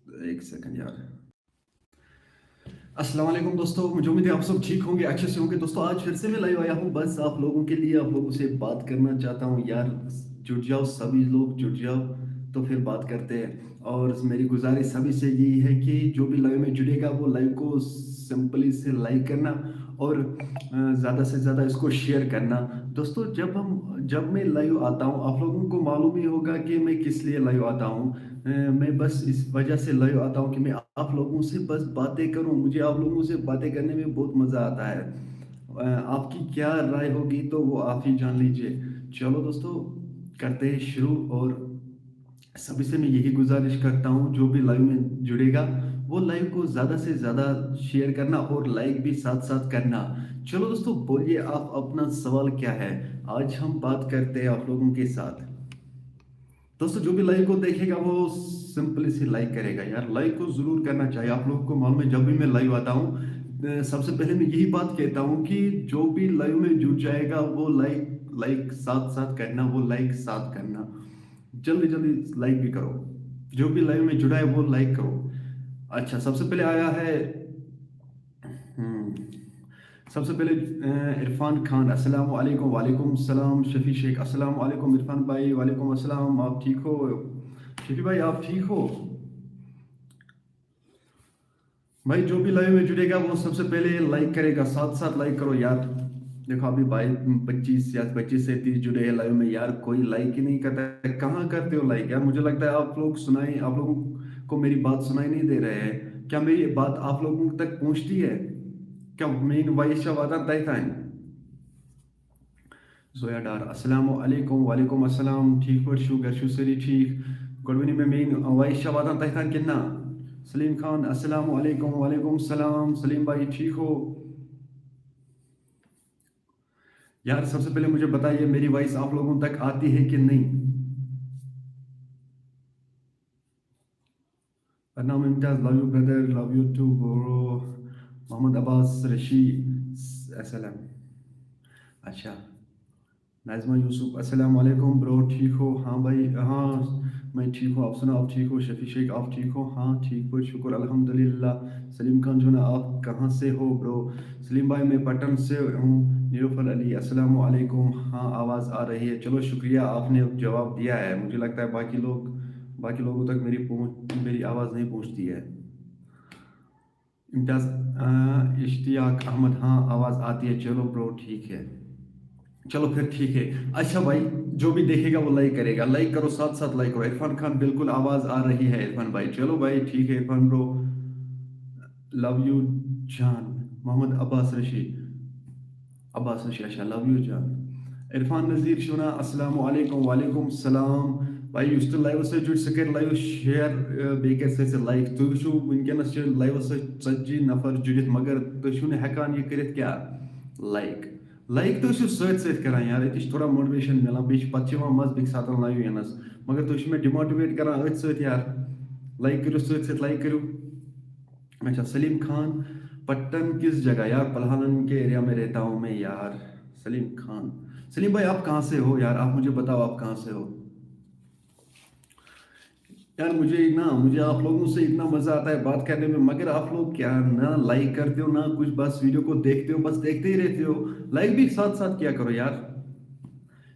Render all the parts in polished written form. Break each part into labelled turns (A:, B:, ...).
A: एक सेकंड यार। अस्सलाम वालेकुम दोस्तों, मुझे उम्मीद है आप सब ठीक होंगे, अच्छे से होंगे। दोस्तों आज फिर से मैं लाइव आया हूँ, बस आप लोगों के लिए, आप लोगों से बात करना चाहता हूँ यार। जुड़ जाओ, सभी लोग जुड़ जाओ तो फिर बात करते हैं। और मेरी गुजारिश सभी से यही है कि जो भी लाइव में जुड़ेगा वो लाइव को सिंपली से लाइक करना और ज़्यादा से ज़्यादा इसको शेयर करना। दोस्तों जब मैं लाइव आता हूँ, आप लोगों को मालूम ही होगा कि मैं किस लिए लाइव आता हूँ। मैं बस इस वजह से लाइव आता हूँ कि मैं आप लोगों से बस बातें करूँ। मुझे आप लोगों से बातें करने में बहुत मज़ा आता है। आपकी क्या राय होगी तो वो आप ही जान लीजिए। चलो दोस्तों, करते हैं शुरू। और सभी से मैं यही गुजारिश करता हूँ, जो भी लाइव में जुड़ेगा वो लाइव को ज़्यादा से ज़्यादा शेयर करना और लाइक भी साथ साथ करना। चलो दोस्तों, बोलिए आप, अपना सवाल क्या है? आज हम बात करते हैं आप लोगों के साथ। दोस्तों जो भी लाइव को देखेगा वो सिंपली से लाइक करेगा यार। लाइक को जरूर करना चाहिए। आप लोगों को मालूम है, जब भी मैं लाइव आता हूँ सबसे पहले मैं यही बात कहता हूँ कि जो भी लाइव में जुड़ जाएगा वो लाइक लाइक साथ साथ करना, वो लाइक साथ करना। जल्दी जल्दी लाइक भी करो। जो भी लाइव में जुड़ा है वो लाइक करो। अच्छा, सबसे पहले आया है सबसे पहले इरफान खान, अस्सलाम वालेकुम। वालेकुम सलाम। शफी शेख, अस्सलाम वालेकुम। इरफान भाई वालेकुम अस्सलाम। आप ठीक हो? शफी भाई आप ठीक हो? भाई जो भी लाइव में जुड़ेगा वो सबसे पहले लाइक करेगा, साथ साथ लाइक करो यार। देखो अभी भाई 25 से 30 जुड़े हैं लाइव में यार, कोई लाइक ही नहीं करता है। कहाँ करते हो लाइक यार? मुझे लगता है आप लोग सुनाई, आप लोगों को मेरी बात सुनाई नहीं दे रहे हैं क्या? मेरी बात आप लोगों तक पहुंचती है क्या? मेन वाइस वादा तय था। जोया डार, अस्सलाम वालेकुम। वालेकुम अस्सलाम। ठीक पड़शु गरशु सरी ठीक गोडवनी में मेन वाइस शवादान तहतान किन्ना। सलीम खान, अस्सलाम वालेकुम। वालेकुम सलाम। सलीम भाई ठीक हो यार? सबसे पहले मुझे बताइए मेरी वॉइस आप लोगों तक आती है कि नहीं? नाम Imtiaz, love you brother, love you too bro. Mohammad Abbas Rashi, Aslam. अच्छा, नाज़मा यूसुफ, अस्सलाम वालेकुम ब्रो, ठीक हो? हाँ भाई, हाँ मैं ठीक हूँ। आप सुना, आप ठीक हो? शफी शेख आप ठीक हो? हाँ ठीक हो, शुक्र अल्हम्दुलिल्लाह। सलीम खान जो ना, आप कहाँ से हो ब्रो? सलीम भाई मैं पटन से हूँ। नीलोफर अली, अस्सलाम वालेकुम। हाँ आवाज़ आ रही है, चलो शुक्रिया, आपने जवाब दिया है। मुझे लगता है बाकी लोगों तक मेरी आवाज़ नहीं पहुँचती है। इम्तियाज, इश्तियाक अहमद, हाँ आवाज़ आती है, चलो ब्रो ठीक है। चलो फिर ठीक है। अच्छा भाई, जो भी देखेगा वो लाइक करेगा, लाइक करो, साथ साथ लाइक करो। इरफान खान बिल्कुल आवाज आ रही है इरफान भाई, चलो भाई ठीक है। इरफान ब्रो, लव यू जान। मोहम्मद अब्बास रशी, अच्छा लव यू जान। इरफान नज़ीर शुना, अस्सलाम वालेकुम। वालेकुम सलाम। भाई यस तो लाइव से जुड़ सके लाइव शेयर बेकर से लाइक तुम वनकस लाइव से 40 नफर जुड़ित, मगर तुम हेकान यह कर क्या? लाइक लाइक तो सत सत करान यार, ये थोड़ा मोटिवेशन मिलान, पे मज बेक सात लाइव यनस, मगर तुम मे डिमोटिवेट करान अथ सत यार। लाइक करो, सत सत लाइक करो। अच्छा, सलीम खान, पट्टन किस जगह यार? पलहालन के एरिया में रहता हूँ मैं यार। सलीम खान, सलीम भाई आप कहाँ से हो यार? आप मुझे बताओ आप कहाँ से हो यार? मुझे आप लोगों से इतना मजा आता है बात करने में, मगर आप लोग क्या ना लाइक करते हो ना कुछ, बस वीडियो को देखते हो, बस देखते ही रहते हो। लाइक भी साथ साथ किया करो यार।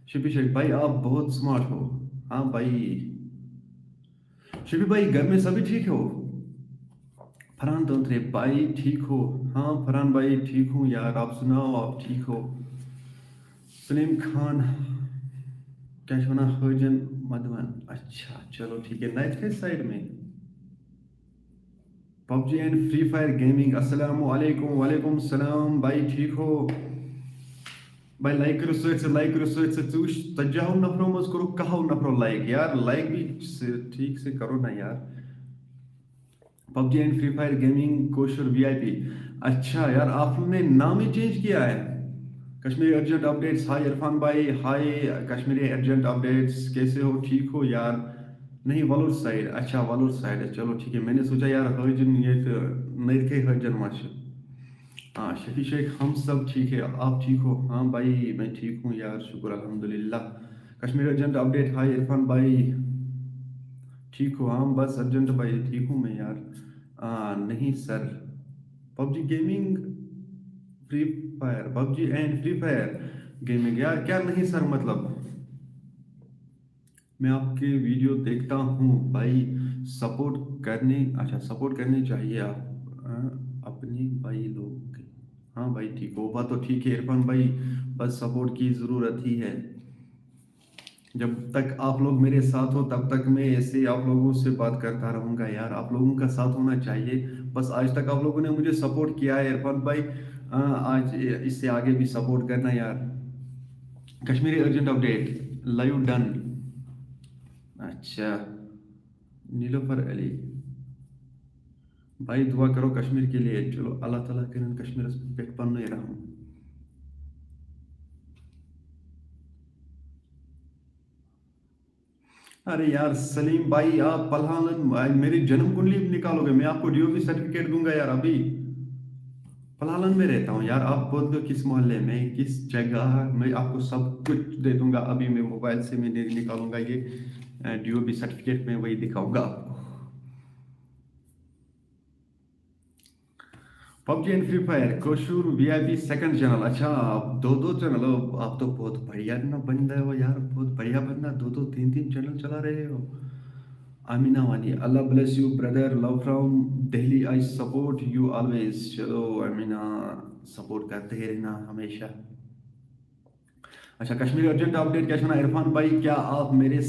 A: शिपी शेख भाई आप बहुत स्मार्ट हो। हाँ भाई। शिपी भाई घर में सभी ठीक हो? फरहान तंत्रे भाई ठीक हो? हाँ फरहान भाई ठीक हूँ यार, आप सुनाओ आप ठीक हो? सलीम खान, क्या होना हजन मधुबन, अच्छा चलो ठीक है। नाइट किस साइड में? PUBG and Free fire gaming, अस्सलाम वालेकुम। वालेकुम सलाम भाई ठीक हो? भाई लाइक करो, लाइक करो, तजाह नफरों मज करो, कहो नफरों लाइक यार। लाइक भी ठीक से करो ना यार। PUBG and Free fire gaming kosher VIP, अच्छा यार आपने नाम ही चेंज किया है। कश्मीरी अर्जेंट अपडेट्स, हाय इरफान भाई, हाय कश्मीरी अर्जेंट अपडेट्स, कैसे हो? ठीक हो यार? नहीं वलूर साइड, अच्छा वलूर साइड है, चलो ठीक है। मैंने सोचा यार हजन ये नई हजन माश। हाँ शफी शेख, हम सब ठीक है, आप ठीक हो? हाँ भाई मैं ठीक हूँ यार, शुक्र अल्हम्दुलिल्लाह। कश्मीर अर्जेंट अपडेट, हाय इरफान भाई, ठीक हो? हाँ, बस अर्जेंट भाई ठीक हूँ मैं यार। नहीं sir, PUBG gaming, free fire, PUBG and Free fire gaming यार, क्या नहीं सर मतलब मैं आपके वीडियो देखता हूँ भाई, सपोर्ट करने, अच्छा सपोर्ट करनी चाहिए आप अपने भाई लोग के। हाँ भाई ठीक हो, बात तो ठीक है इरफान भाई, बस सपोर्ट की ज़रूरत ही है। जब तक आप लोग मेरे साथ हो तब तक मैं ऐसे आप लोगों से बात करता रहूँगा यार, आप लोगों का साथ होना चाहिए। बस आज तक आप लोगों ने मुझे सपोर्ट किया है इरफान भाई, आज इससे आगे भी सपोर्ट करना यार। Kashmiri urgent update live done. अच्छा, नीलोफर अली भाई दुआ करो कश्मीर के लिए, चलो अल्लाह ताला करें कश्मीर पे पन्ने रहूं। अरे यार सलीम भाई, आप पलालन भाई मेरी जन्म कुंडली निकालोगे, मैं आपको डीओपी सर्टिफिकेट दूंगा यार अभी। पलालन में रहता हूँ यार, आप बोल दो किस मोहल्ले में किस जगह, मैं आपको सब कुछ दे दूंगा अभी, मैं मोबाइल से मैं निकालूंगा ये डीओपी सर्टिफिकेट में वही दिखाऊंगा आपको। PUBG and Free Fire Koshur VIP second channel, अच्छा आप दो दो चैनल हो, आप तो बहुत बढ़िया ना बंदा हो यार, बहुत बढ़िया बंदा, दो दो तीन तीन चैनल चला रहे हो। आमीना वानी, अल्लाह bless you brother, love from Delhi, I support you always. चलो आमीना, सपोर्ट करते ही रहना हमेशा। अच्छा कश्मीर अर्जेंट अपडेट क्या सुना इरफान भाई, क्या आप मेरे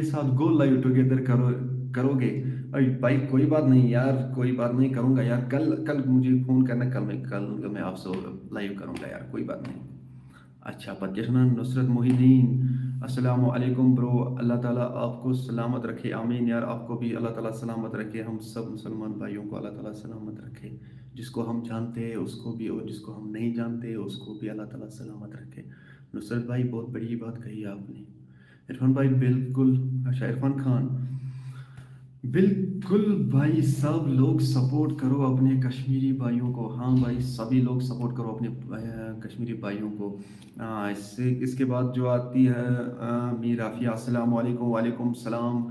A: साथ गो लाइव टुगेदर करोगे? अरे भाई कोई बात नहीं यार, कोई बात नहीं, करूंगा यार, कल कल मुझे फोन करना, कल मैं आपसे लाइव करूंगा यार, कोई बात नहीं। अच्छा पतिशना नुसरत मोहिद्दीन, अस्सलाम वालेकुम ब्रो, अल्लाह ताला आपको सलामत रखे, आमीन यार, आपको भी अल्लाह ताला सलामत रखे, हम सब मुसलमान भाइयों को अल्लाह ताला सलामत रखे, जिसको हम जानते हैं उसको भी, और जिसको हम नहीं जानते उसको भी अल्लाह ताला सलामत रखे। नुसरत भाई बहुत बड़ी बात कही आपने। इरफान भाई बिल्कुल, अच्छा इरफान खान, बिल्कुल भाई, सब लोग सपोर्ट करो अपने कश्मीरी भाइयों को, हाँ भाई सभी लोग सपोर्ट करो अपने कश्मीरी भाइयों को। इससे इसके बाद जो आती है मीर आफिया, अस्सलाम वालेकुम, वालेकुम सलाम,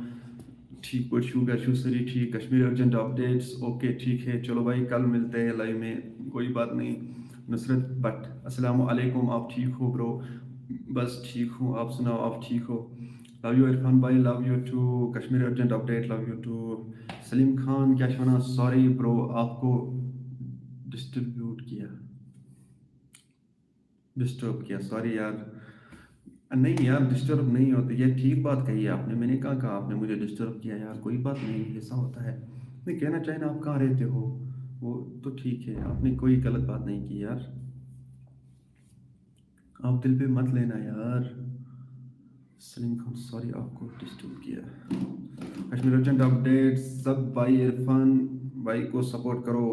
A: ठीक हो शुगर शुसरी, ठीक कश्मीर अर्जेंट अपडेट्स, ओके ठीक है, चलो भाई कल मिलते हैं लाइव में, कोई बात नहीं। नुसरत भट्ट, अस्सलाम वालेकुम, आप ठीक हो ब्रो? बस ठीक हूँ, आप सुनाओ आप ठीक हो? लव यू इरफान भाई, love you too Kashmir urgent update, love you too. Salim Khan क्या शना, सॉरी ब्रो आपको डिस्टर्ब किया सॉरी यार। नहीं यार डिस्टर्ब नहीं होते, ये ठीक बात कही है आपने, मैंने कहा आपने मुझे डिस्टर्ब किया यार, कोई बात नहीं, ऐसा होता है। नहीं कहना चाहिए ना, आप कहाँ रहते हो, वो तो ठीक है, आपने कोई गलत बात नहीं की यार, आप दिल पे मत लेना यार। सलीम खान सॉरी आपको डिस्टर्ब किया। कश्मीर अर्जेंट अपडेट, सब भाई इरफान भाई को सपोर्ट करो।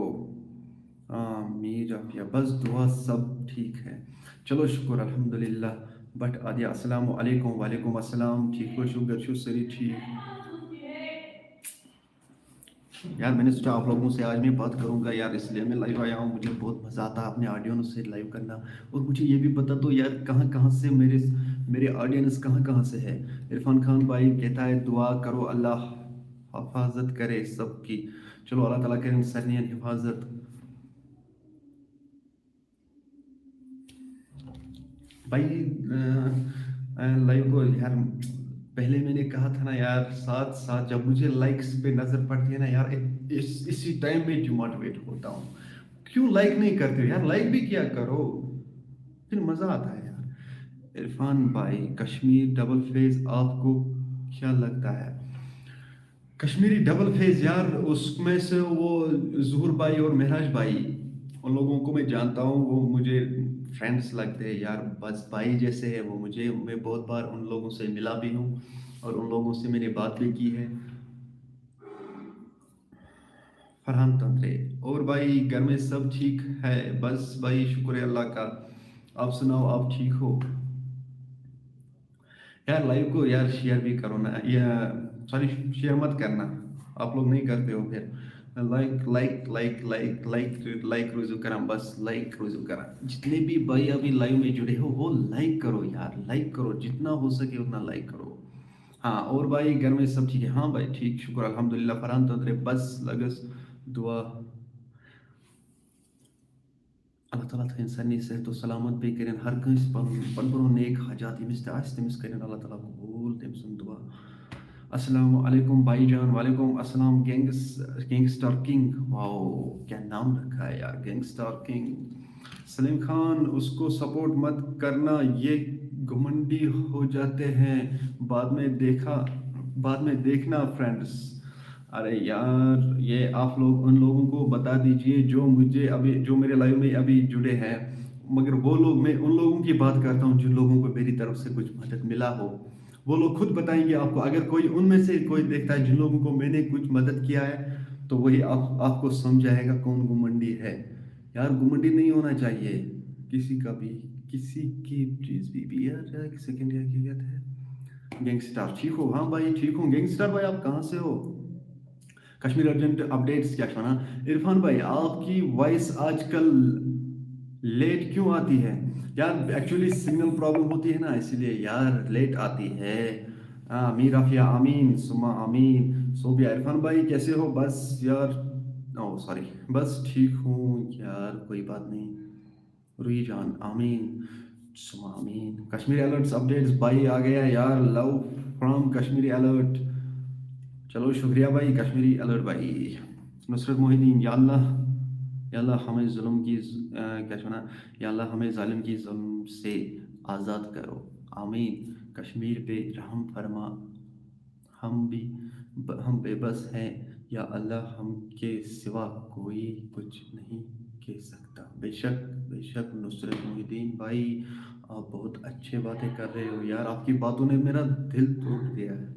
A: मीर आफिया, बस दुआ सब ठीक है, चलो शुक्र अल्हम्दुलिल्लाह। बट आदिया, अस्सलाम वालेकुम, वालेकुम अस्सलाम, ठीक हो शुगर शु सरी ठीक। यार मैंने सोचा आप लोगों से आज मैं बात करूंगा यार, इसलिए मैं लाइव आया हूँ, मुझे बहुत मज़ा आता है अपने ऑडियंस से लाइव करना। और मुझे ये भी बता दो यार, कहाँ कहाँ से मेरे मेरे ऑडियंस कहाँ कहाँ से है? इरफान खान भाई कहता है दुआ करो अल्लाह हिफाजत करे सबकी, चलो अल्लाह ताला करे सरनियन हिफाजत। भाई लाइव को यार, पहले मैंने कहा था ना यार, साथ साथ जब मुझे लाइक्स पे नजर पड़ती है ना यार, इसी टाइम में डिमोटिवेट होता हूँ। क्यों लाइक नहीं करते हो यार, लाइक भी किया करो, फिर मजा आता है यार। इरफान भाई कश्मीर डबल फेज आपको क्या लगता है? कश्मीरी डबल फेज यार, उसमें से वो जहूर भाई और महराज भाई, उन लोगों को मैं जानता हूँ, वो मुझे फ्रेंड्स लगते हैं यार, बस भाई जैसे है वो मुझे, मैं बहुत बार उन लोगों से मिला भी हूँ और उन लोगों से मैंने बात भी की है। फरहान तंत्रे, और भाई घर में सब ठीक है? बस भाई शुक्र है अल्लाह का, आप सुनाओ आप ठीक हो? यार लाइव को यार शेयर भी करो ना, या सॉरी शेयर मत करना, आप लोग नहीं करते हो फिर। Like like like like like like रुजू करा, बस लाइक रुजू करा, जितने भी भाई अभी लाइव में जुड़े हो वो लाइक करो यार, लाइक करो, जितना हो सके उतना लाइक करो। हाँ और भाई घर में सब ठीक है? हाँ भाई ठीक शुक्र अल्हम्दुलिल्लाह फरहान तंद्रे बस लगस दुआ Allah Taala thain sanni sehat o salamat be karen har kans pan नेक हाजात इमिस तास तमिस करें Allah Taala कबूल तम सुन दुआ अस्सलाम वालेकुम भाईजान वालेकुम अस्सलाम गैंगस्टर किंग वाओ क्या नाम रखा है यार गैंगस्टर किंग सलीम खान उसको सपोर्ट मत करना ये घमंडी हो जाते हैं बाद में देखना फ्रेंड्स अरे यार ये आप लोग उन लोगों को बता दीजिए जो मुझे अभी जो मेरे लाइव में अभी जुड़े हैं मगर वो लोग मैं उन लोगों की बात करता हूँ जिन लोगों को मेरी तरफ से कुछ मदद मिला हो वो लोग खुद बताएंगे आपको अगर कोई उनमें से कोई देखता है जिन लोगों को मैंने कुछ मदद किया है तो वही आपको समझ आएगा कौन घुमंडी है यार घुमंडी नहीं होना चाहिए किसी का भी किसी की चीज़ भी यार सेकेंड ईयर की कहते हैं गैंगस्टर ठीक हो हाँ भाई ठीक हूँ गैंगस्टर भाई आप कहाँ से हो कश्मीर अर्जेंट अपडेट्स क्या खाना इरफान भाई आपकी वॉइस आजकल लेट क्यों आती है यार एक्चुअली सिग्नल प्रॉब्लम होती है ना इसलिए यार लेट आती है मीर आफिया आमीन सुमा आमीन सोबिया इरफान भाई कैसे हो बस यार ओ सॉरी बस ठीक हूँ यार कोई बात नहीं रुई जान आमीन सुमा आमीन कश्मीरी अलर्ट्स अपडेट्स भाई आ गया यार लव फ्रॉम कश्मीरी अलर्ट चलो शुक्रिया भाई कश्मीरी अलर्ट भाई नुसरत मोहिदीन या अल्लाह हमें जुल्म की क्या सुना या अल्लाह हमें जालिम की जुल्म से आज़ाद करो आमीन कश्मीर पे रहम फरमा हम बेबस हैं या अल्लाह हम के सिवा कोई कुछ नहीं कह सकता बेशक नुसरत मोहिदीन भाई आप बहुत अच्छे बातें कर रहे हो यार आपकी बातों ने मेरा दिल तोड़ दिया है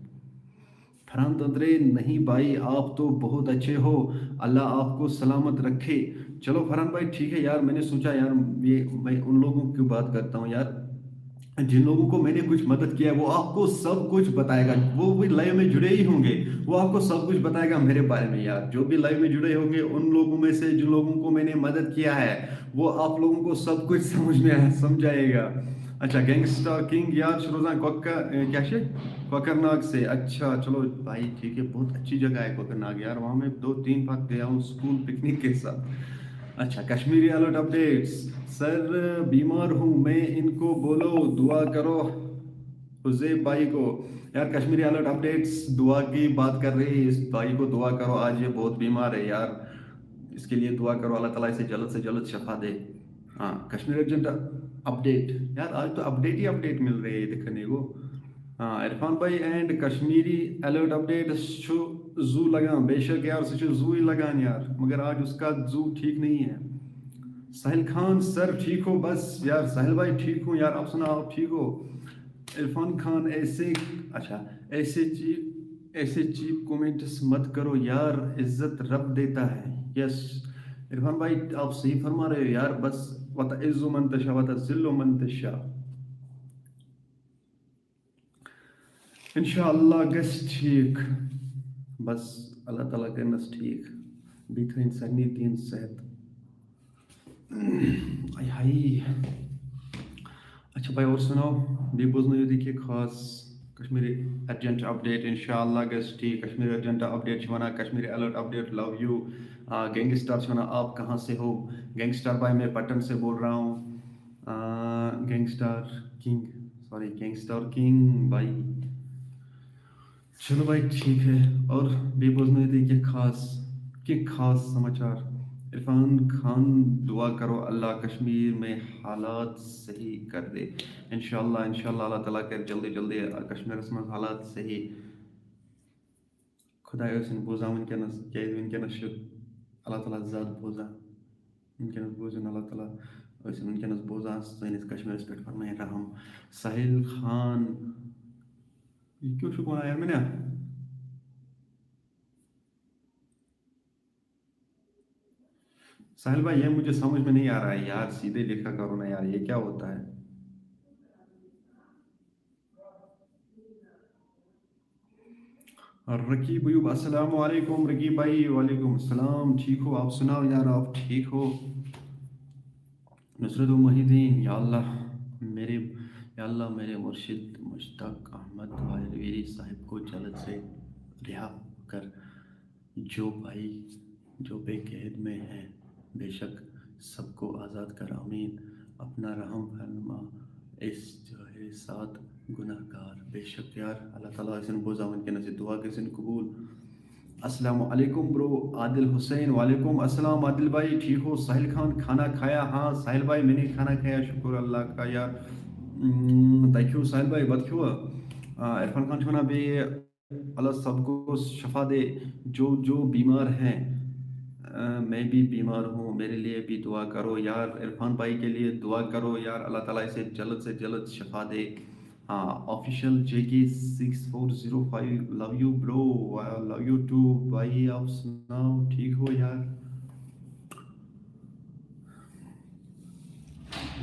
A: फरहान तंद्रे नहीं भाई आप तो बहुत अच्छे हो अल्लाह आपको सलामत रखे चलो फरहान भाई ठीक है यार मैंने सोचा यार ये मैं उन लोगों की बात करता हूँ यार जिन लोगों को मैंने कुछ मदद किया है वो आपको सब कुछ बताएगा वो भी लाइव में जुड़े ही होंगे वो आपको सब कुछ बताएगा मेरे बारे में यार जो भी लाइव में जुड़े होंगे उन लोगों में से जिन लोगों को मैंने मदद किया है वो आप लोगों को सब कुछ समझाएगा अच्छा गैंगस्टर किंग यार शुरोजा क्या कोकरनाग से अच्छा चलो भाई ठीक है बहुत अच्छी जगह है कोकरनाग यार वहाँ मैं 2-3 बार गया हूँ स्कूल पिकनिक के साथ अच्छा कश्मीरी अलर्ट अपडेट्स सर बीमार हूँ मैं इनको बोलो दुआ करो हुज़ैफ भाई को यार कश्मीरी अलर्ट अपडेट्स दुआ की बात कर रही है इस भाई को दुआ करो आज ये बहुत बीमार है यार इसके लिए दुआ करो अल्लाह ताला इसे जल्द से जल्द शफा दे हाँ कश्मीर अर्जेंट अपडेट यार आज तो अपडेट ही अपडेट मिल रही है देखने को हाँ इरफान भाई एंड कश्मीरी अलर्ट अपडेट जू लगान बेशक यार जू ही लगान यार मगर आज उसका जू ठीक नहीं है साहिल खान सर ठीक हो बस यार साहिल भाई ठीक हूँ यार आप सुना आप ठीक हो इरफान खान ऐसे चीप कमेंट्स मत करो यार इज्जत रब देता है यस इरफान भाई आप सही फरमा रहे हो यार बस वतइज़्ज़ु मन तशा वतज़िल्लु मन तशा इंशाअल्लाह गस ठीक बस अल्लाह ताला करनस ठीक बीथन सन्नी तीन सेहत आई हाई अच्छा भाई और सुनाओ भी बोझना देखिए खास कश्मीरी अर्जेंट अपडेट इंशाअल्लाह गस ठीक कश्मीरी अर्जेंट अपडेट छवाना Kashmiri alert update love you gangster छवाना आप कहाँ से हो गैंगस्टर भाई मैं पटन से बोल रहा हूँ गैंगस्टर किंग भाई चलो भाई ठीक है और भी बोझना देखिए खास समाचार इरफान खान दुआ करो अल्लाह कश्मीर में हालात सही कर दे इंशाअल्लाह अल्लाह ताला कर जल्दी कश्मीर में हालात सही खुदा बोझा वनकस वनकस अल्लाह ताला ज़्यादा बोझा वनकस बोझन अल्लाह ताला वनकस बोझा सैनिस कश्मीर पे फरमाए रहम साहिल खान क्यों शुक्र यार मैंने साहिल भाई ये मुझे समझ में नहीं आ रहा है यार सीधे लिखा करो ना यार ये क्या होता है और रकीब अयूब अस्सलाम वालेकुम रकीब भाई वालेकुम अस्सलाम ठीक हो आप सुनाओ यार आप ठीक हो नुसरत मोहिदीन या अल्लाह یا اللہ میرے مرشد مشتاق احمد ویری صاحب کو جلد سے رہا کر، جو بھائی جو بے قید میں ہیں بے شک سب کو آزاد کر، آمین۔ اپنا رحم فرما اس جو ہے ساتھ گناہ گار، بے شک یار اللہ تعالیٰ اسن بوزامن کے نزد دعا کے سن قبول۔ السلام علیکم برو عادل حسین، وعلیکم السلام عادل بھائی، ٹھیک ہو؟ ساحل خان کھانا کھایا؟ ہاں ساحل بھائی میں نے کھانا کھایا، شکر اللہ کا یار۔ دیکھو ساحل بھائی بات کیوں عرفان خان چھونا بھی اللہ سب کو شفا دے جو جو بیمار ہیں۔ میں بھی بیمار ہوں، میرے لیے بھی دعا کرو یار، عرفان بھائی کے لیے دعا کرو یار، اللہ تعالیٰ اسے جلد سے جلد شفا دے۔ ہاں آفیشیل جے کے 6405 لو یو برو، لو یو ٹو بھائی، آپ سناؤ ٹھیک ہو یار؟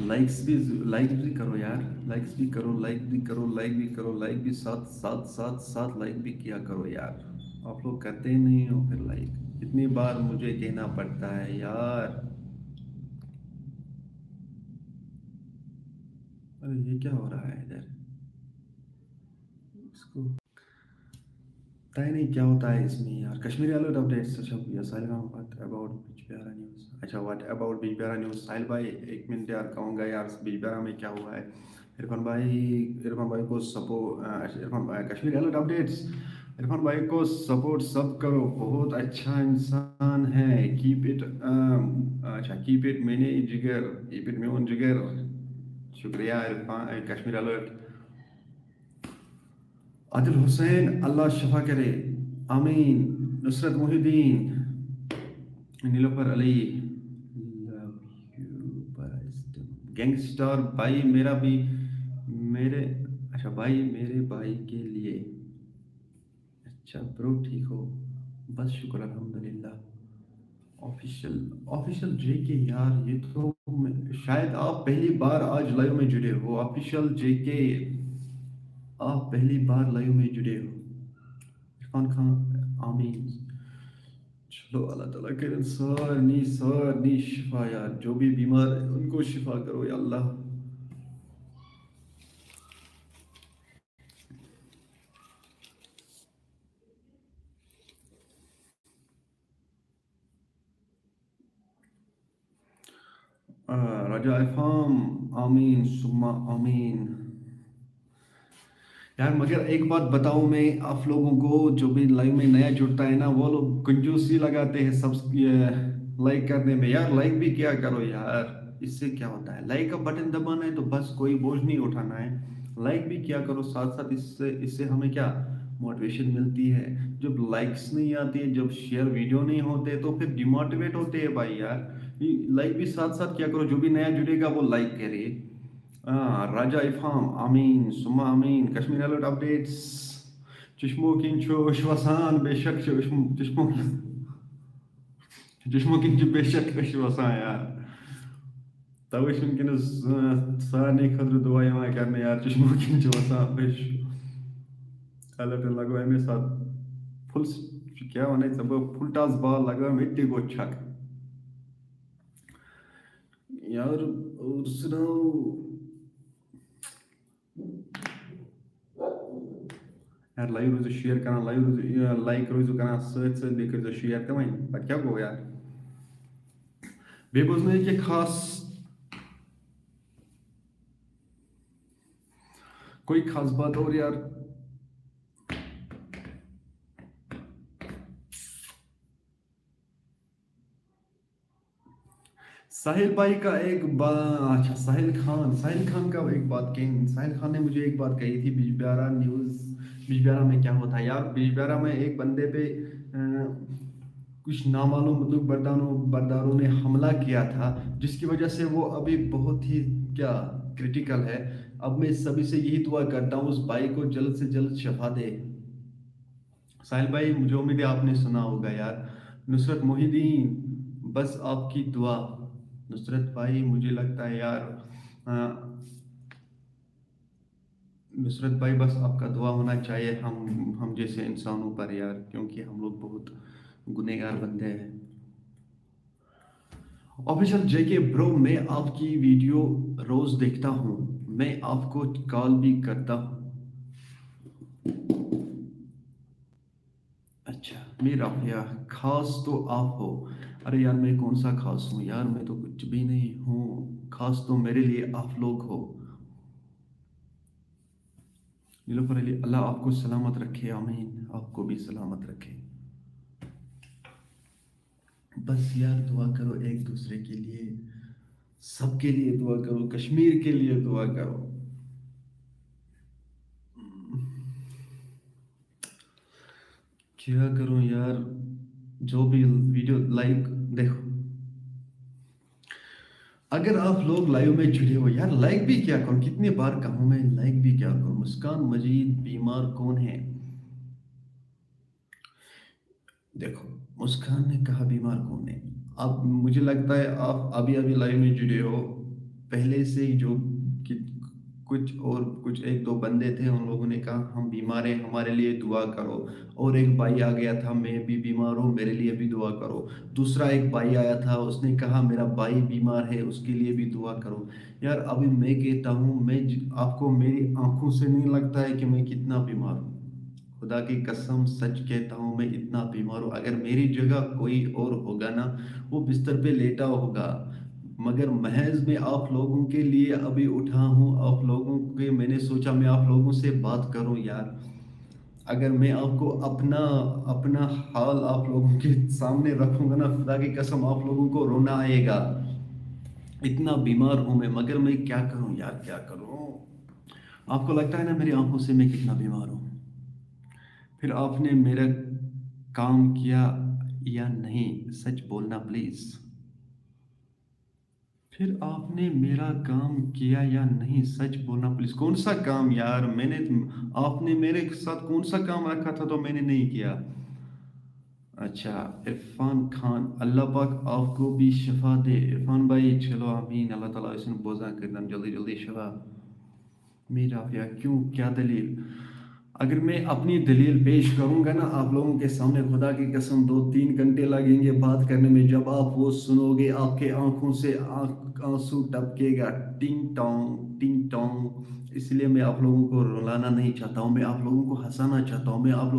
A: لائک بھی کرو یار، لائکس بھی کرو، لائک بھی کرو، لائک بھی کرو، لائک بھی ساتھ ساتھ ساتھ ساتھ لائک بھی کیا کرو یار، آپ لوگ کرتے ہی نہیں ہو پھر لائک، اتنی بار مجھے کہنا پڑتا ہے یار۔ ارے یہ کیا ہو رہا ہے ادھر، اس کو پتہ ہی نہیں کیا ہوتا ہے اس میں یار۔ کشمیری الرٹ اپڈیٹس، اچھا ساحل کا واٹ اباؤٹ بجبیارا نیوز، اچھا واٹ اباؤٹ بجبیارا نیوز، ساحل بھائی ایک منٹ یار کہوں گا یار بجبیارا میں کیا ہوا ہے۔ عرفان بھائی کو کشمیری الرٹ اپڈیٹس، عرفان بھائی کو سپورٹ سب کرو، بہت اچھا انسان ہے، کیپ اٹ، اچھا کیپ اٹ میں نے جگر، کیپ اٹ میون جگر، شکریہ عرفان کشمیر الرٹ۔ عادل حسین اللہ شفا کرے، آمین۔ نصرت محی الدین، نیلوفر علی، گینگسٹر بھائی میرا بھی، میرے اچھا بھائی میرے بھائی کے لیے، اچھا برو ٹھیک ہو؟ بس شکر الحمدللہ۔ آفیشیل جے کے یار یہ تو شاید آپ پہلی بار آج لائیو میں جڑے ہو، آفیشیل جے کے آپ پہلی بار لائیو میں جڑے ہو، عرفان خان، آمین۔ چلو اللہ تعالیٰ کرے سارنی شفا یار، جو بھی بیمار ہے ان کو شفا کرو یا اللہ۔ راجہ عرفان، آمین ثم آمین۔ یار مگر ایک بات بتاؤں میں آپ لوگوں کو، جو بھی لائیو میں نیا جڑتا ہے نا وہ لوگ کنجوسی لگاتے ہیں سب لائک کرنے میں، یار لائک بھی کیا کرو یار، اس سے کیا ہوتا ہے؟ لائک کا بٹن دبانا ہے تو بس، کوئی بوجھ نہیں اٹھانا ہے، لائک بھی کیا کرو ساتھ ساتھ، اس سے ہمیں کیا موٹیویشن ملتی ہے۔ جب لائکس نہیں آتے، جب شیئر ویڈیو نہیں ہوتے تو پھر ڈیموٹیویٹ ہوتے ہیں بھائی یار، لائک بھی ساتھ ساتھ کیا کرو، جو بھی نیا جڑے گا وہ لائک کرے۔ راجہ افہام، آمین ثم آمین۔ کشمیر الرٹ اپڈیٹس، چشمو کنچو اشوسان، بے شک چشمو کنچو بے شک اشوسان یار، توے ونکس سارے خطر دعا یوان کرنے یار، چشمو کنچو وسان بے الرٹ لگو امی ساتھ فل کیا ونے ژٕ فل ٹاس بال لگا مٹی گو چھک یار، اور سناؤ یار، لائیو روزو شیئر کران، لائیو روزو لائک روزو کران سۭتۍ سۭتۍ، بیٚیہِ کٔرۍزیو شیئر تہِ وۄنۍ پتہٕ کیٛاہ گوٚو یار۔ بیٚیہِ بوٗز مےٚ کینٛہہ خاص، کوئی خاص بات اور یار؟ ساحل بھائی کا ایک اچھا ساحل خان کا ایک بات کہیں، ساحل خان نے مجھے ایک بات کہی تھی بجبیارا نیوز، بجبیارا میں کیا ہوتا ہے یار، بجبیارا میں ایک بندے پہ کچھ نامعلوم مطلب برداروں نے حملہ کیا تھا، جس کی وجہ سے وہ ابھی بہت ہی کیا کرٹیکل ہے۔ اب میں سبھی سے یہی دعا کرتا ہوں اس بھائی کو جلد سے جلد شفا دے۔ ساحل بھائی مجھے امید ہے آپ نے سنا ہوگا یار۔ نصرت محی الدین، بس آپ کی دعا۔ نصرت بھائی مجھے لگتا ہے یار، نصرت بھائی بس آپ کا دعا ہونا چاہیے ہم جیسے انسانوں پر یار، کیونکہ ہم لوگ بہت گنہگار بندے ہیں۔ آفیشیل جے کے برو، میں آپ کی ویڈیو روز دیکھتا ہوں، मैं आपको कॉल भी करता हूँ। अच्छा, मेरा या खास तो आप हो। अरे यार, मैं कौन सा खास हूँ यार, मैं तो कुछ भी नहीं हूँ, खास तो मेरे लिए आप लोग हो। नीलोफर अली, अल्लाह आपको सलामत रखे, आमीन, आपको भी सलामत रखे। बस यार दुआ करो एक दूसरे के लिए, सबके लिए दुआ करो, कश्मीर के लिए दुआ करो। क्या करूं यार, जो भी वीडियो लाइक, देखो, अगर आप लोग लाइव में जुड़े हो यार, लाइक भी क्या करूं, कितनी बार कहूं मैं, लाइक भी क्या करूं। मुस्कान मजीद बीमार कौन है? देखो, मुस्कान ने कहा बीमार कौन है। अब मुझे लगता है आप अभी अभी लाइव में जुड़े हो, पहले से ही जो कि कुछ और कुछ एक दो बंदे थे, उन लोगों ने कहा हम बीमार हैं, हमारे लिए दुआ करो। और एक भाई आ गया था, मैं भी बीमार हूँ, मेरे लिए भी दुआ करो। दूसरा एक भाई आया था, उसने कहा मेरा भाई बीमार है, उसके लिए भी दुआ करो। यार अभी मैं कहता हूँ, आपको मेरी आंखों से नहीं लगता है कि मैं कितना बीमार हूँ। खुदा की कसम सच कहता हूँ, मैं इतना बीमार हूँ, अगर मेरी जगह कोई और होगा ना, वो बिस्तर पे लेटा होगा। मगर महज मैं आप लोगों के लिए अभी उठा हूँ, आप लोगों के मैंने सोचा मैं आप लोगों से बात करूँ यार। अगर मैं आपको अपना अपना हाल आप लोगों के सामने रखूंगा ना, खुदा की कसम आप लोगों को रोना आएगा। इतना बीमार हूँ मैं, मगर मैं क्या करूँ यार, क्या करूँ। आपको लगता है ना मेरी आंखों से मैं कितना बीमार हूँ। फिर आपने मेरा काम किया या नहीं, सच बोलना प्लीज। फिर आपने मेरा काम किया या नहीं, सच बोलना प्लीज। कौन सा काम यार, आपने मेरे साथ कौन सा काम रखा था तो मैंने नहीं किया? अच्छा, इरफान खान, अल्लाह पाक आपको भी शिफा दे। इरफान भाई चलो आमीन, अल्लाह ताला इसमें बोझा कर दम, जल्दी जल्दी शिफा। मीरा भैया क्यों, क्या दलील? अगर मैं अपनी दलील पेश करूंगा ना आप लोगों के सामने, खुदा की कसम 2-3 घंटे लगेंगे बात करने में। जब आप वो सुनोगे, आपके आंखों से आंसू टपकेगा, टिंग टोंग टिंग टोंग। इसलिए मैं आप लोगों को रुलाना नहीं चाहता हूँ, मैं आप लोगों को हंसाना चाहता हूँ। मैं आप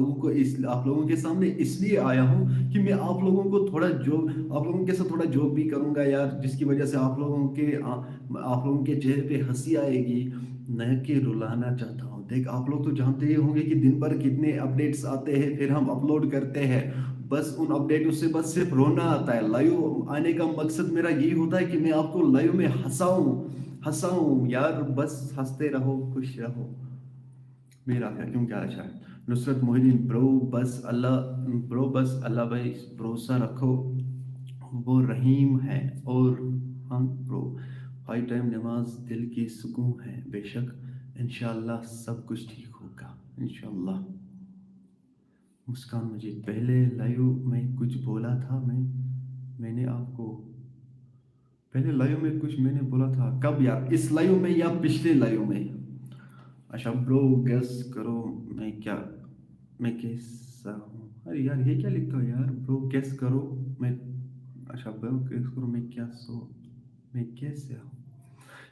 A: लोगों के सामने इसलिए आया हूँ कि मैं आप लोगों को थोड़ा जोक, आप लोगों के साथ थोड़ा जोक भी करूंगा यार, जिसकी वजह से आप लोगों के चेहरे पे हंसी आएगी, न कि रुलाना चाहता हूँ। देख, आप लोग तो जानते ही होंगे कि दिन भर कितने अपडेट्स आते हैं, फिर हम अपलोड करते हैं। बस उन अपडेटों से बस सिर्फ रोना आता है। लाइव आने का मकसद मेरा यही होता है कि मैं आपको लाइव में हंसाऊं, हंसाऊं यार, बस हंसते रहो, खुश रहो। मेरा क्या क्यों, क्या अच्छा है। नुसरत मोहिदीन, ब्रो बस अल्लाह भाई भरोसा रखो, वो रहीम है। और हाँ ब्रो, 5 टाइम नमाज दिल की सुकून है, बेशक इंशाल्लाह सब कुछ ठीक होगा, इंशाल्लाह। मुस्कान मजीद, पहले लाइव में कुछ बोला था मैंने आपको, पहले लाइव में कुछ मैंने बोला था, कब यार, इस लाइव में या पिछले लाइव में? अच्छा ब्रो, गेस करो मैं कैसा हूँ। अरे यार ये क्या लिखता हो यार, ब्रो गेस करो मैं, अच्छा ब्रो गेस करो मैं कैसे हूँ।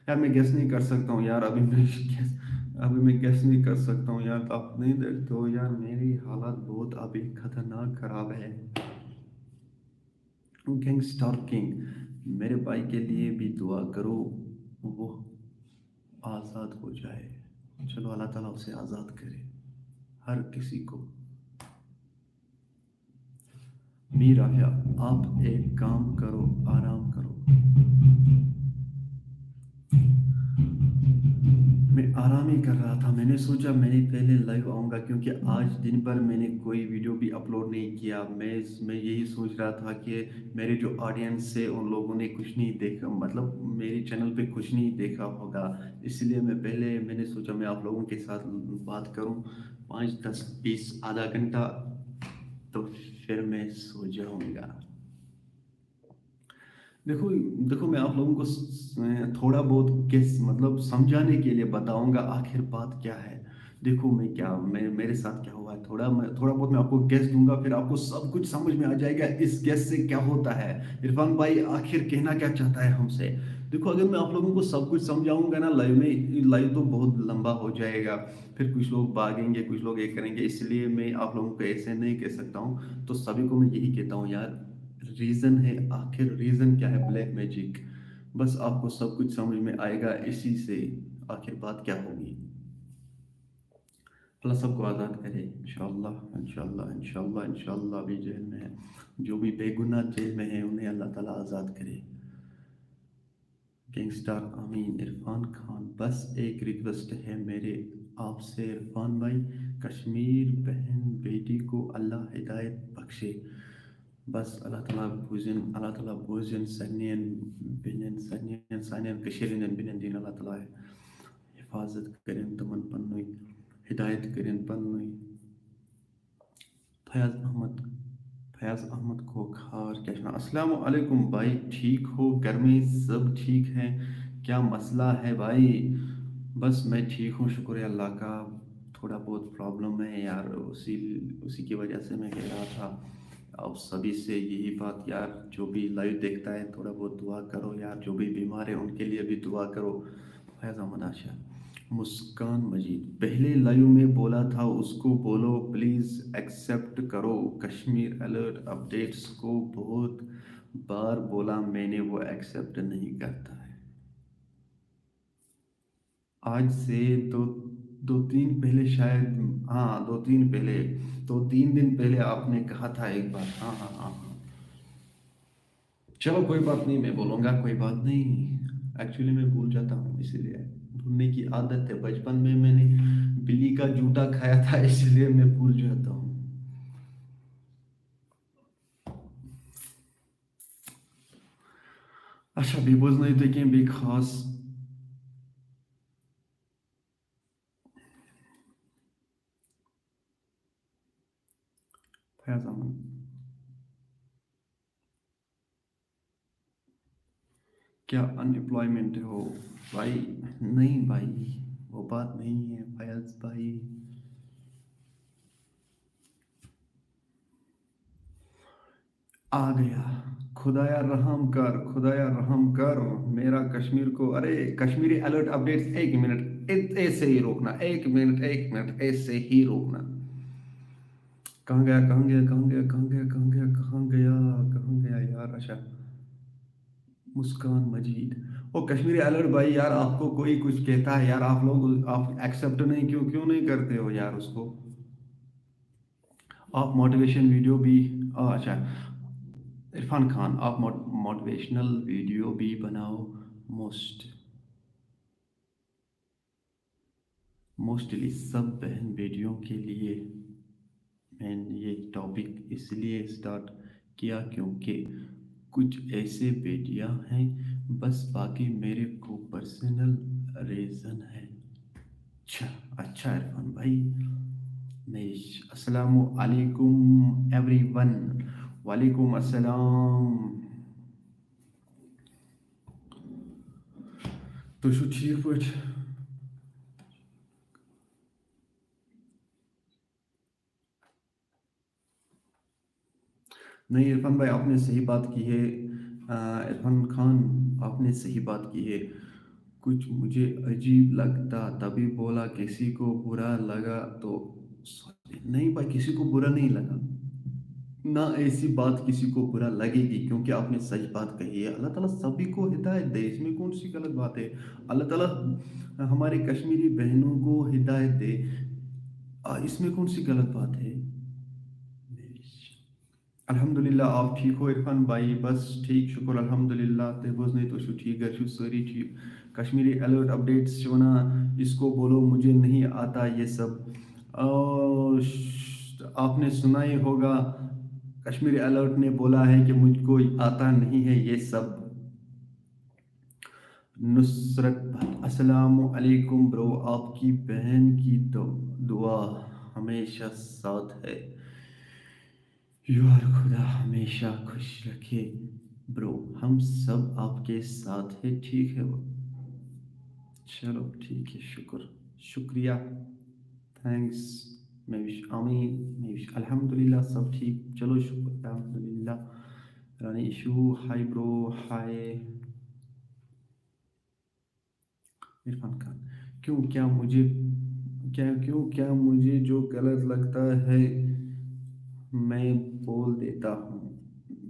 A: यार मैं गेस नहीं कर सकता हूँ यार, अभी मैं गेस नहीं कर सकता हूँ यार। तो आप नहीं देखते हो यार, मेरी हालत बहुत अभी खतरनाक खराब है। गैंगस्टर किंग, मेरे भाई के लिए भी दुआ करो, वो आज़ाद हो जाए। चलो अल्लाह ताला उसे आज़ाद करे, हर किसी को। मीरा भैया, आप एक काम करो, आराम करो। मैं आराम ही कर रहा था, मैंने सोचा मैंने पहले लाइव आऊँगा, क्योंकि आज दिन भर मैंने कोई वीडियो भी अपलोड नहीं किया। मैं यही सोच रहा था कि मेरे जो ऑडियंस है उन लोगों ने कुछ नहीं देखा, मतलब मेरे चैनल पे कुछ नहीं देखा होगा, इसलिए मैंने सोचा मैं आप लोगों के साथ बात करूं 5-10-20 आधा घंटा, तो फिर मैं सो जाऊंगा। देखो, देखो मैं आप लोगों को थोड़ा बहुत गेस, मतलब समझाने के लिए बताऊंगा आखिर बात क्या है। देखो मेरे साथ क्या हुआ है, थोड़ा बहुत मैं आपको गेस दूंगा, फिर आपको सब कुछ समझ में आ जाएगा इस गेस से क्या होता है। इरफान भाई आखिर कहना क्या चाहता है हमसे। देखो, अगर मैं आप लोगों को सब कुछ समझाऊंगा ना लाइव में, लाइव तो बहुत लंबा हो जाएगा। फिर कुछ लोग भागेंगे, कुछ लोग ये करेंगे, इसलिए मैं आप लोगों को ऐसे नहीं कह सकता हूँ। तो सभी को मैं यही कहता हूँ यार, रीज़न है, आखिर रीज़न क्या है ब्लैक मैजिक, बस आपको सब कुछ समझ में आएगा इसी से। आखिर बात क्या होगी। अल्लाह सबको आज़ाद करे इंशाअल्लाह, इंशाअल्लाह, इंशाअल्लाह, इंशाअल्लाह। भी जेल में है, जो भी बेगुनाह जेल में है, उन्हें अल्लाह ताला आज़ाद करे। गैंगस्टर आमीन। इरफान खान, बस एक रिक्वेस्ट है मेरे आपसे इरफान भाई, कश्मीर बहन बेटी को अल्लाह हिदायत बख्शे। बस अल्लाह ताला बुझेन, अल्लाह ताला बुझेन सनियन बिनन सनियन सनियन कशीरिन बिनन दिन अल्लाह ताला हिफाजत करें तमन पन्नुई, हिदायत करें पन्नुई। फयाज अहमद, फयाज अहमद खोखार क्या सुना। अस्सलाम वालेकुम भाई, ठीक हो, घर में सब ठीक हैं, क्या मसला है भाई। बस मैं ठीक हूँ, शुक्र है अल्लाह का। थोड़ा बहुत प्रॉब्लम है यार, उसी उसी की वजह से मैं कह रहा था अब सभी से यही बात यार, जो भी लाइव देखता है थोड़ा बहुत दुआ करो यार, जो भी बीमार है उनके लिए भी दुआ करो। फैज़ अहमद आशा। मुस्कान मजीद, पहले लाइव में बोला था उसको बोलो प्लीज़ एक्सेप्ट करो, कश्मीर अलर्ट अपडेट्स को बहुत बार बोला मैंने, वो एक्सेप्ट नहीं करता है। आज से दो दो तीन पहले शायद, हाँ दो तीन पहले, दो तीन दिन पहले आपने कहा था एक बार। हाँ हाँ हाँ हाँ। चलो कोई बात नहीं, मैं बोलूँगा, कोई बात नहीं। एक्चुअली मैं भूल जाता हूँ, इसीलिए भूलने की आदत है, बचपन में मैंने बिल्ली का जूता खाया था, इसलिए मैं भूल जाता हूँ। अच्छा बेबोज नहीं थे कि भी खास। फैज अहमद, क्या अनएम्प्लॉयमेंट हो भाई। नहीं भाई, वो बात नहीं है फैज भाई। आ गया। खुदाया रहम कर, खुदाया रहम कर, मेरा कश्मीर को, अरे कश्मीरी अलर्ट अपडेट्स, एक मिनट, ऐसे ही रोकना, एक मिनट, एक मिनट, ऐसे ही रोकना। कहाँ गया, कहाँ गया, कहाँ गया, कहाँ गया, कहाँ गया, कहाँ गया, कहाँ गया यार। अच्छा, मुस्कान मजीद, ओ कश्मीरी अलर्ट भाई यार, आपको कोई कुछ कहता है यार, आप लोग आप एक्सेप्ट नहीं, क्यों क्यों नहीं करते हो यार उसको। आप मोटिवेशन वीडियो भी, अच्छा इरफान खान, आप मोटिवेशनल वीडियो भी बनाओ। मोस्ट मोस्टली सब बहन बेटियों के लिए। मैंने ये टॉपिक इसलिए स्टार्ट किया क्योंकि कुछ ऐसे बेटियां हैं, बस बाकी मेरे को पर्सनल रीज़न है। अच्छा, अच्छा इरफान भाई। नेश, अस्सलामु अलैकुम एवरीवन। वालेकुम अस्सलाम। तो शो ठीक पट। नहीं इरफान भाई, आपने सही बात की है। इरफान खान, आपने सही बात की है। कुछ मुझे अजीब लगता तभी बोला, किसी को बुरा लगा तो सॉरी। नहीं भाई, किसी को बुरा नहीं लगा ना, ऐसी बात किसी को बुरा लगेगी, क्योंकि आपने सच बात कही है। अल्लाह ताला सभी को हिदायत दे, इसमें कौन सी गलत बात है। अल्लाह ताला हमारे कश्मीरी बहनों को हिदायत दे, इसमें कौन सी गलत बात है। अल्हम्दुलिल्लाह, आप ठीक हो इरफान भाई। बस ठीक, शुक्र अल्हम्दुलिल्लाह, तहफ़्फ़ुज़ नहीं तो शो ठीक है, शो सारी ठीक। कश्मीरी अलर्ट अपडेट्स जो ना, इसको बोलो मुझे नहीं आता ये सब। आपने सुना ही होगा, कश्मीरी अलर्ट ने बोला है कि मुझको आता नहीं है ये सब। नुसरत भट्ट, अस्सलामु अलैकुम ब्रो, आपकी बहन की दुआ हमेशा साथ है। यार खुदा हमेशा खुश रखे ब्रो, हम सब आपके साथ है, ठीक है वो। चलो ठीक है, शुक्र, शुक्रिया, थैंक्स। मैं विश आमीन, मैं विश अल्हम्दुलिल्लाह सब ठीक, चलो शुक्र अल्हम्दुलिल्लाह। रानी इशू, हाय ब्रो, हाय। इरफान खान, क्यों क्या मुझे क्या मुझे जो गलत लगता है मैं बोल देता हूँ।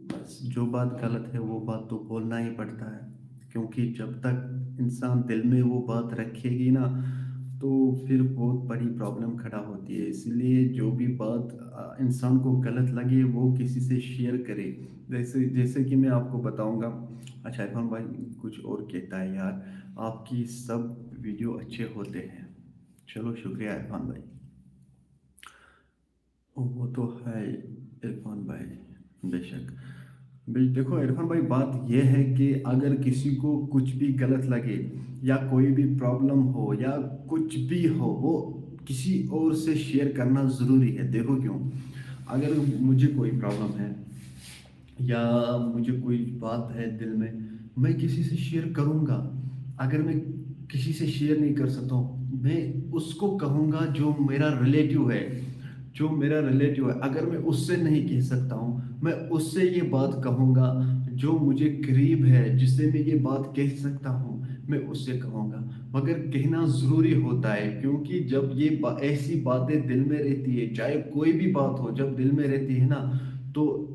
A: बस जो बात गलत है वो बात तो बोलना ही पड़ता है, क्योंकि जब तक इंसान दिल में वो बात रखेगी ना, तो फिर बहुत बड़ी प्रॉब्लम खड़ा होती है। इसलिए जो भी बात इंसान को गलत लगे वो किसी से शेयर करे। जैसे जैसे कि मैं आपको बताऊंगा। अच्छा इरफान भाई कुछ और कहता है यार, आपकी सब वीडियो अच्छे होते हैं। चलो शुक्रिया इरफान भाई। वो तो है इरफान भाई, बेशक। देखो इरफान भाई, बात यह है कि अगर किसी को कुछ भी गलत लगे या कोई भी प्रॉब्लम हो या कुछ भी हो, वो किसी और से शेयर करना ज़रूरी है। देखो क्यों, अगर मुझे कोई प्रॉब्लम है या मुझे कोई बात है दिल में, मैं किसी से शेयर करूँगा। अगर मैं किसी से शेयर नहीं कर सकता हूँ, मैं उसको कहूँगा जो मेरा रिलेटिव है। जो मेरा रिलेटिव है, अगर मैं उससे नहीं कह सकता हूँ, मैं उससे ये बात कहूँगा। जो मुझे करीब है, जिससे मैं ये बात कह सकता हूँ, मैं उससे कहूँगा। मगर कहना ज़रूरी होता है, क्योंकि जब ये ऐसी बातें दिल में रहती है, चाहे कोई भी बात हो, जब दिल में रहती है ना, तो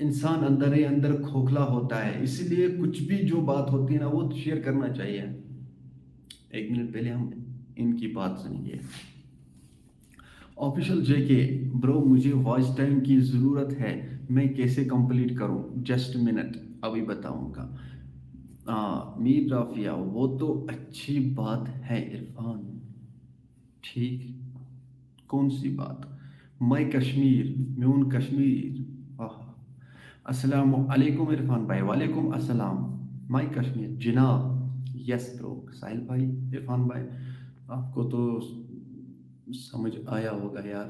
A: इंसान अंदर ही अंदर खोखला होता है। इसलिए कुछ भी जो बात होती है ना, वो शेयर करना चाहिए। एक मिनट पहले हम इनकी बात सुनेंगे। ऑफिशियल जेके, ब्रो मुझे वॉच टाइम की ज़रूरत है, मैं कैसे कंप्लीट करूं? जस्ट मिनट, अभी बताऊंगा। मीर राफिया, वो तो अच्छी बात है इरफान। ठीक, कौन सी बात? मैं कश्मीर, मैं उन कश्मीर। आह, अस्सलाम वालेकुम इरफान भाई। वालेकुम अस्सलाम। मैं कश्मीर जनाब। Yes bro. साहिल भाई, इरफान भाई, आपको तो समझ आया होगा यार।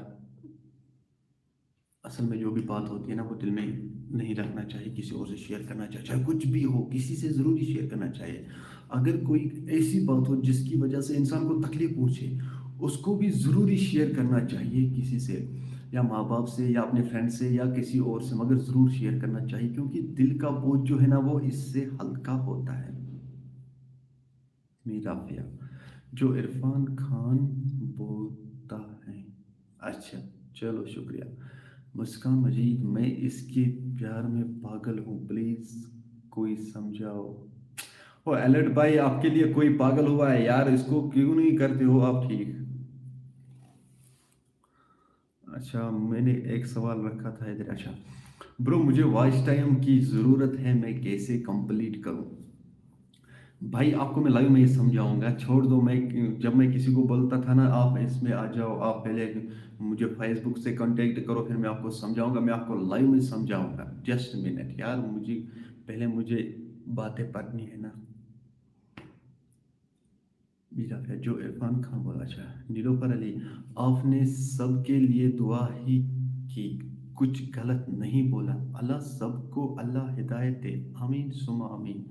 A: असल में जो भी बात होती है ना, वो दिल में नहीं रखना चाहिए, किसी और से शेयर करना चाहिए। चाहे कुछ भी हो, किसी से ज़रूरी शेयर करना चाहिए। अगर कोई ऐसी बात हो जिसकी वजह से इंसान को तकलीफ पहुंचे, उसको भी ज़रूरी शेयर करना चाहिए किसी से, या माँ बाप से या अपने फ्रेंड से या किसी और से, मगर ज़रूर शेयर करना चाहिए, क्योंकि दिल का बोझ जो है ना, वो इससे हल्का होता है। मीरा भैया, जो इरफान खान बोलता है। अच्छा, चलो शुक्रिया। मुस्कान मजीद, मैं इसके प्यार में पागल हूँ, प्लीज कोई समझाओ। ओ एलर्ट भाई, आपके लिए कोई पागल हुआ है यार, इसको क्यों नहीं करते हो आप ठीक? अच्छा, मैंने एक सवाल रखा था इधर। अच्छा ब्रो, मुझे वॉइस टाइम की ज़रूरत है, मैं कैसे कंप्लीट करूँ? भाई आपको मैं लाइव में ये समझाऊंगा, छोड़ दो। मैं जब मैं किसी को बोलता था ना, आप इसमें आ जाओ, आप पहले मुझे फेसबुक से कांटेक्ट करो, फिर मैं आपको समझाऊंगा, मैं आपको लाइव में समझाऊंगा। जस्ट मिनट यार, मुझे बातें पढ़नी है ना। मेरा फिर जो इरफान खान बोला। अच्छा, नीलोफर अली, आपने सबके लिए दुआ ही की, कुछ गलत नहीं बोला। अल्लाह सबको अल्लाह हिदायत दे, आमीन सुमा आमीन।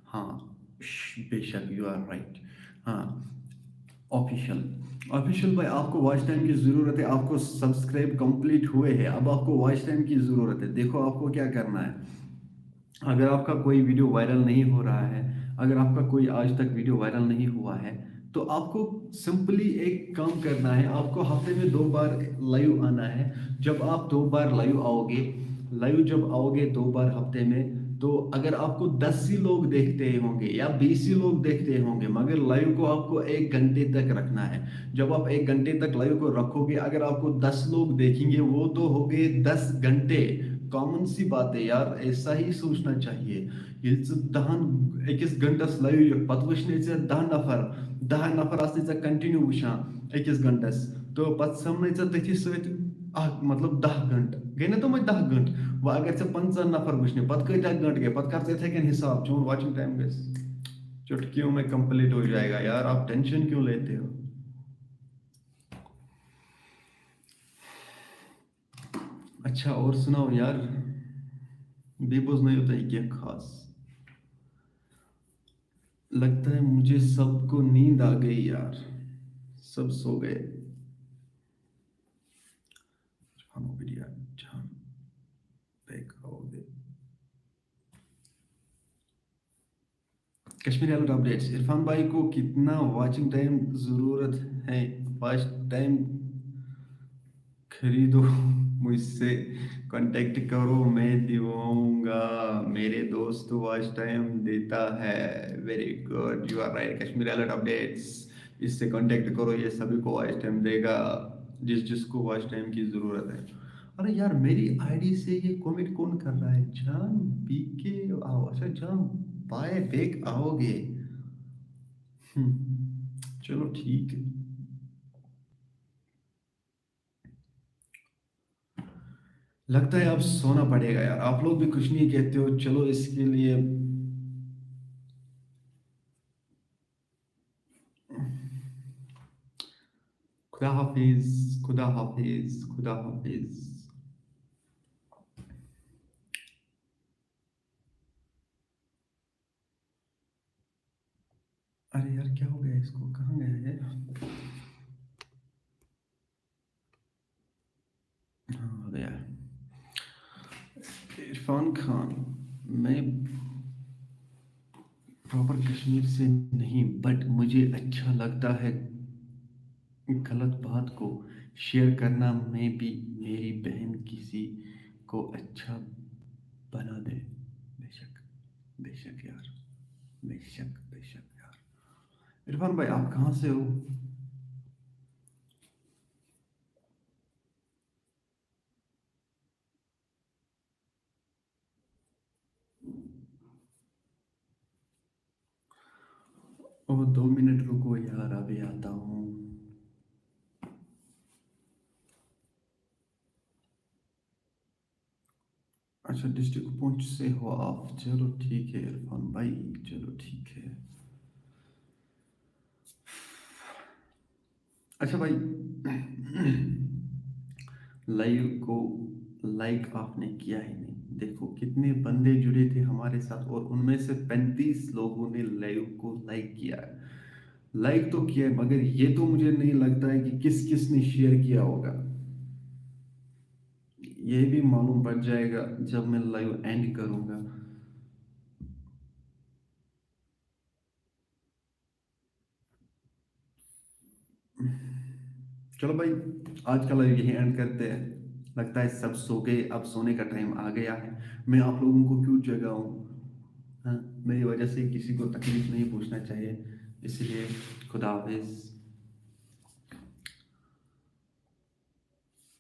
A: हाँ, बेशक यू आर राइट। हाँ, ऑफिशियल ऑफिशियल भाई, आपको वॉच टाइम की ज़रूरत है, आपको सब्सक्राइब कंप्लीट हुए हैं, अब आपको वॉच टाइम की ज़रूरत है। देखो आपको क्या करना है। अगर आपका कोई वीडियो वायरल नहीं हो रहा है, अगर आपका कोई आज तक वीडियो वायरल नहीं हुआ है, तो आपको सिंपली एक काम करना है। आपको हफ्ते में 2 बार लाइव आना है। जब आप 2 बार लाइव आओगे, लाइव जब आओगे 2 बार हफ्ते में, तो अगर आपको 10 ही लोग देखते होंगे या 20 ही लोग देखते होंगे, मगर लाइव को आपको 1 घंटे तक रखना है। जब आप 1 घंटे तक लाइव को रखोगे, अगर आपको 10 लोग देखेंगे, वो तो हो गए 10 घंटे। कॉमन सी बात है यार, ऐसा ही सोचना चाहिए। ये दहन 21 घंटस लाइव पत वुचने 10 नफर, 10 नफर आसने कंटिन्यू वुचान 21 घंटस, तो पत समझ तथि सत मतलब 10 घंटे गई ना, तो मैं 10 घंटे। वो अगर 15 नफर वुचने पत कत घंटे गए, पत कर थे हिसाब, चोन वॉचिंग टाइम गए चुटकियों में कंप्लीट हो जाएगा। यार आप टेंशन क्यों लेते हो? अच्छा और सुनाओ यार, बेबोज नहीं होता है क्या खास? लगता है मुझे सबको नींद आ गई यार, सब सो गए। खानो बिरिया जान पे खाओगे? कश्मीरी अलर्ट अपडेट्स, इरफान भाई को कितना वॉचिंग टाइम ज़रूरत है? फर्स्ट टाइम खरीदो, मुझसे कांटेक्ट करो, मैं दिलवाऊंगा। मेरे दोस्त वॉच टाइम देता है। Very good, you are right. Kashmiri alert updates, इससे कांटेक्ट करो, ये सभी को वॉच टाइम देगा, जिस जिसको वॉच टाइम की ज़रूरत है। अरे यार, मेरी आईडी से ये कमेंट कौन कर रहा है? जान पी के आओ, अच्छा जान बाय बैक आओगे। चलो ठीक है। लगता है अब सोना पड़ेगा यार, आप लोग भी कुछ नहीं कहते हो, चलो इसके लिए। खुदा हाफिज, खुदा हाफिज, खुदा हाफिज। अरे यार, क्या हो गया इसको, कहाँ गया है? हाँ, आ गया है। इरफान खान, मैं प्रॉपर कश्मीर से नहीं, बट मुझे अच्छा लगता है गलत बात को शेयर करना, में भी मेरी बहन किसी को अच्छा बना दे। बेशक, बेशक यार, बेशक बेशक यार। इरफान भाई, आप कहाँ से हो? ओ, 2 मिनट रुको यार, अभी आता हूँ। अच्छा, डिस्ट्रिक्ट पुंछ से हो आप? चलो ठीक है इरफान भाई, चलो ठीक है। अच्छा भाई, लाइव को लाइक आपने किया ही नहीं। देखो कितने बंदे जुड़े थे हमारे साथ, और उनमें से 35 लोगों ने लाइव को लाइक किया है। लाइक तो किया है, मगर ये तो मुझे नहीं लगता है कि किस किस ने शेयर किया होगा। ये भी मालूम पड़ जाएगा जब मैं लाइव एंड करूंगा। चलो भाई, आज का लाइव यही एंड करते हैं। लगता है सब सो गए, अब सोने का टाइम आ गया है। मैं आप लोगों को क्यों जगाऊं? हाँ, मेरी वजह से किसी को तकलीफ नहीं पूछना चाहिए, इसलिए खुदा हाफिज।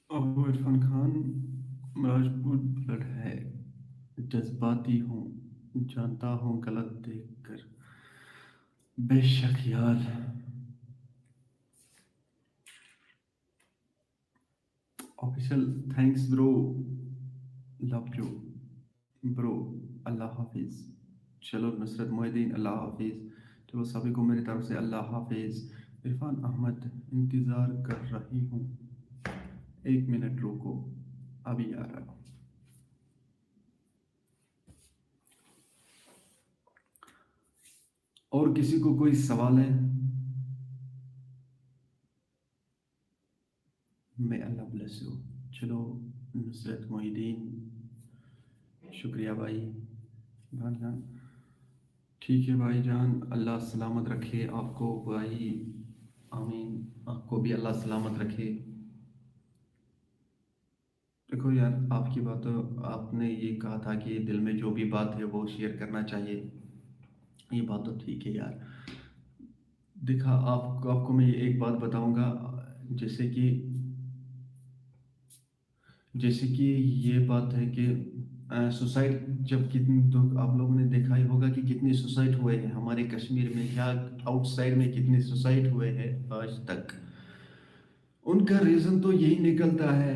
A: अब इरफान खान राजपूत ब्लड है, जज्बाती हूँ, जानता हूँ गलत देखकर। बेशक यार। Official thanks bro, love you bro, अल्लाह हाफिज। चलो नुसरत मोहिद्दीन, अल्लाह हाफिज। चलो सभी को मेरी तरफ से अल्लाह हाफिज। इरफान अहमद, इंतज़ार कर रही हूँ, 1 मिनट रुको, अभी आ रहा हूँ। और किसी को कोई सवाल है? मैं अल्लाह ब्लेस यू। चलो, नुसरत मोहिद्दीन, शुक्रिया भाई, भाईजान। ठीक है भाईजान, अल्लाह सलामत रखे आपको भाई। आमीन, आपको भी अल्लाह सलामत रखे। देखो यार, आपकी बात तो, आपने ये कहा था कि दिल में जो भी बात है वो शेयर करना चाहिए, ये बात तो ठीक है यार। देखा, आपको आपको मैं एक बात बताऊंगा। जैसे कि जैसे कि ये बात है कि सुसाइड, जब कितने तो आप लोगों ने देखा ही होगा कि कितने सुसाइड हुए हैं हमारे कश्मीर में, या आउटसाइड में कितने सुसाइड हुए हैं आज तक। उनका रीज़न तो यही निकलता है।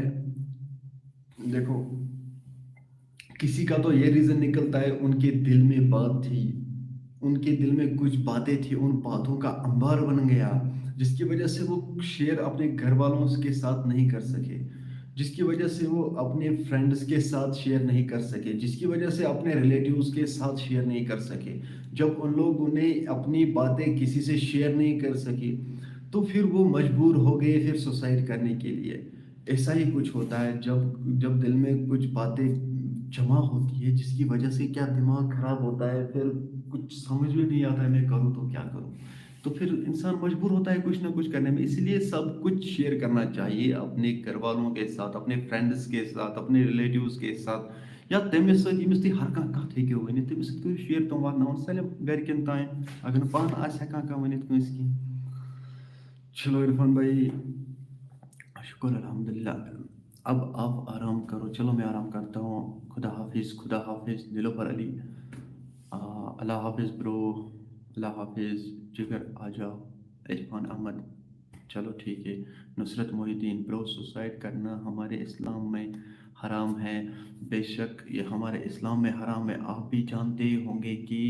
A: देखो, किसी का तो ये रीज़न निकलता है, उनके दिल में बात थी, उनके दिल में कुछ बातें थी, उन बातों का अंबार बन गया, जिसकी वजह से वो शेयर अपने घर वालों के साथ नहीं कर सके, जिसकी वजह से वो अपने फ्रेंड्स के साथ शेयर नहीं कर सके, जिसकी वजह से अपने रिलेटिव्स के साथ शेयर नहीं कर सके। जब उन लोग उन्हें अपनी बातें किसी से शेयर नहीं कर सके, तो फिर वो मजबूर हो गए फिर सुसाइड करने के लिए। ऐसा ही कुछ होता है, जब जब दिल में कुछ बातें जमा होती है, जिसकी वजह से क्या दिमाग खराब होता है, फिर कुछ समझ में नहीं आता है मैं करूँ तो क्या करूँ। तो फिर इंसान मजबूर होता है कुछ ना कुछ करने में। इसलिए सब कुछ शेयर करना चाहिए अपने घर वालों के साथ, अपने फ्रेंड्स के साथ, अपने रिलेटिव्स के साथ, या तमिस सत यमिस तुम हर कह कत हेको वन तमिस सत करो शेयर तुम वातावन सैलम गरकन तान अगर पान आस हेकान कह वन कंस की। चलो इरफान भाई, शुक्र अल्हम्दुलिल्लाह। अब आप आराम करो, चलो मैं आराम करता हूँ। खुदा हाफिज दिलों पर अली। अल्लाह हाफिज ब्रो, अल्लाह हाफिज जिगर, आ जाओ। इरफान अहमद, चलो ठीक है। नुसरत मोहिद्दीन ब्रो, सुसाइड करना हमारे इस्लाम में हराम है। बेशक ये हमारे इस्लाम में हराम है। आप भी जानते ही होंगे कि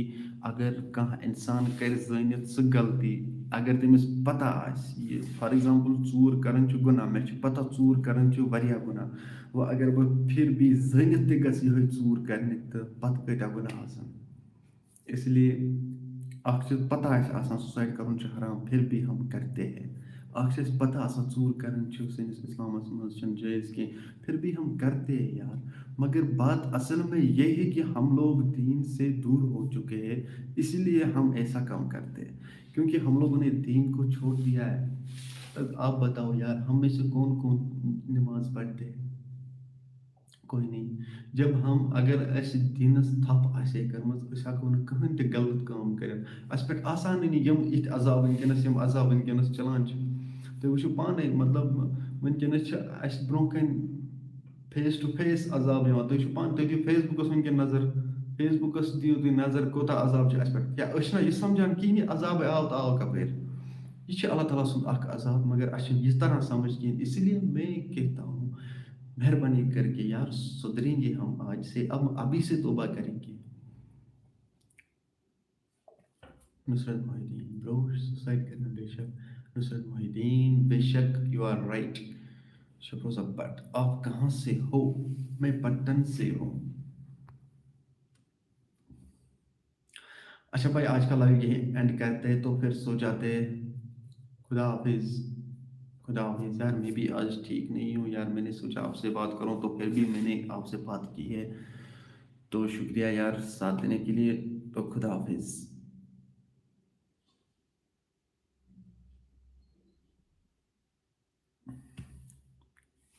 A: अगर कहाँ इंसान कर जनित सह गलती, अगर तमिस पता आसि फॉर एग्जांपल चूर करन छु गुनाह, मे छु पता चूर करन छु वरिया गुनाह, वो अगर बह फिर भी जनित ते गस यह चूर करने तो पत कता गुनाह आसन। इसलिए अख चीज पता आसान सुसाइड कर हराम, फिर भी हम करते हैं। अख चीज पता आसान चूर कर सनिस इस्लामस मज जायज़ की, फिर भी हम करते हैं यार। मगर बात असल में ये है कि हम लोग दीन से दूर हो चुके हैं, इसलिए हम ऐसा काम करते हैं, क्योंकि हम लोगों ने दीन को छोड़ दिया है। अब आप बताओ यार, हम में से कौन कौन नमाज पढ़ते हैं? कोई नहीं। जब हम अगर अस दीनस थप आसे कर्मज, अस हको न कहीं ते गलत काम कर अस पे आसान नहीं यम इत अजाब वनकस, यम अजाब वनकस चलान तो वो पाने मतलब वनकस अस ब्रो कन फेस टू फेस अजाब तुम पान तुम दिव फेसबुकस वनकन नजर, फेसबुकस दिव तुम नजर कोता अजाब अस पे, क्या ना यह समझान कहीं अजाब आव तो आव कपर, यह अल्लाह ताला सुन अजाब, मगर अस इस तरह समझ कहें। इसलिए मैं कहता हूँ मेहरबानी करके यार सुधरेंगे हम आज से, अब अभी से तौबा करेंगे। नुसरत मोहिद्दीन ब्रो, सुसाइड करना बेशक। नुसरत मोहिद्दीन बेशक, यू आर राइट। शफरोजा भट्ट, आप कहाँ से हो? मैं पट्टन से हूँ। अच्छा भाई, आज का लाइव यही एंड करते हैं, तो फिर सो जाते हैं। खुदा हाफिज। खुदा हाफिज यार, मैं भी आज ठीक नहीं हूँ यार, मैंने सोचा आपसे बात करूँ, तो फिर भी मैंने आपसे बात की है। तो शुक्रिया यार साथ देने के लिए। तो खुदा हाफिज।